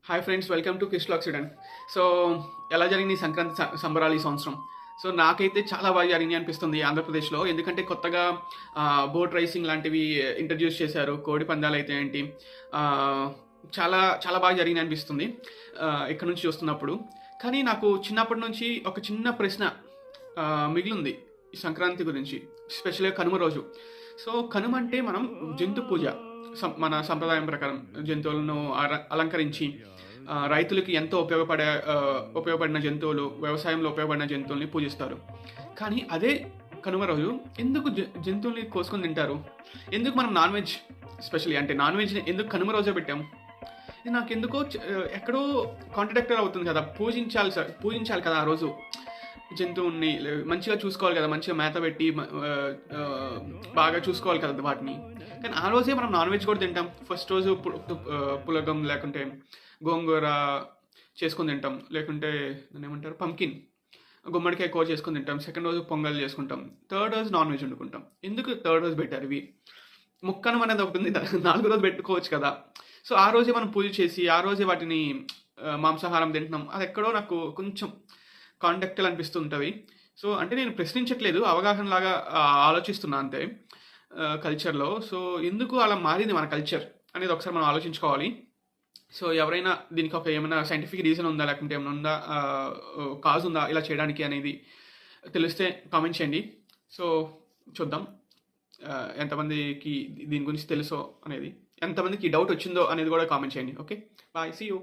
Hi friends, welcome to కిస్ లాక్సిడెంట్. So ఎలా జరిగింది ఈ సంక్రాంతి సంబరాలు ఈ సంవత్సరం? సో నాకైతే చాలా బాగా జరిగింది అనిపిస్తుంది ఆంధ్రప్రదేశ్లో. ఎందుకంటే కొత్తగా బోట్ రైసింగ్ లాంటివి ఇంట్రడ్యూస్ చేశారు. కోడి పందాలు అయితే ఏంటి, చాలా చాలా బాగా జరిగింది అనిపిస్తుంది ఇక్కడ నుంచి చూస్తున్నప్పుడు. కానీ నాకు చిన్నప్పటి నుంచి ఒక చిన్న ప్రశ్న మిగిలింది ఈ సంక్రాంతి గురించి, స్పెషల్గా కనుమ రోజు. సో కనుమ అంటే మనం జంతు పూజ, మన సంప్రదాయం ప్రకారం జంతువులను అలంకరించి రైతులకి ఎంతో ఉపయోగపడిన జంతువులు, వ్యవసాయంలో ఉపయోగపడిన జంతువుల్ని పూజిస్తారు. కానీ అదే కనుమ రోజు ఎందుకు జంతువుల్ని కోసుకొని తింటారు? ఎందుకు మనం నాన్ వెజ్, స్పెషల్లీ అంటే నాన్ వెజ్ని ఎందుకు కనుమ రోజే పెట్టాము? ఇది నాకెందుకో ఎక్కడో కాంట్రడిక్టర్ అవుతుంది కదా. పూజించాలి కదా ఆ రోజు. జంతువుని మంచిగా చూసుకోవాలి కదా, మంచిగా మేత పెట్టి బాగా చూసుకోవాలి కదా వాటిని. కానీ ఆ రోజే మనం నాన్ వెజ్ కూడా తింటాం. ఫస్ట్ రోజు పులగం లేకుంటే గోంగూర చేసుకొని తింటాం, లేకుంటే దాన్ని ఏమంటారు, పంకిన్, గుమ్మడికాయ కూర చేసుకొని తింటాం. సెకండ్ రోజు పొంగల్ చేసుకుంటాం. థర్డ్ రోజు నాన్ వెజ్ వండుకుంటాం. ఎందుకు థర్డ్ రోజు పెట్టారు ఇవి? ముక్కనం అనేది ఒకటి ఉంది, నాలుగో రోజు పెట్టుకోవచ్చు కదా. సో ఆ రోజే మనం పూజ చేసి ఆ రోజే వాటిని మాంసాహారం తింటున్నాం. అది ఎక్కడో నాకు కొంచెం కాంటాక్టల్ అనిపిస్తుంటుంది. సో అంటే నేను ప్రశ్నించట్లేదు, అవగాహన లాగా ఆలోచిస్తున్నా అంతే కల్చర్లో. సో ఎందుకు అలా మారింది మన కల్చర్ అనేది ఒకసారి మనం ఆలోచించుకోవాలి. సో ఎవరైనా దీనికి ఏమైనా సైంటిఫిక్ రీజన్ ఉందా, లేకుంటే ఏమైనా ఉందా, కాజ్ ఉందా ఇలా చేయడానికి అనేది తెలిస్తే కామెంట్ చేయండి. సో చూద్దాం ఎంతమందికి దీని గురించి తెలుసో అనేది, ఎంతమందికి డౌట్ వచ్చిందో అనేది కూడా కామెంట్ చేయండి. Okay, bye, see you.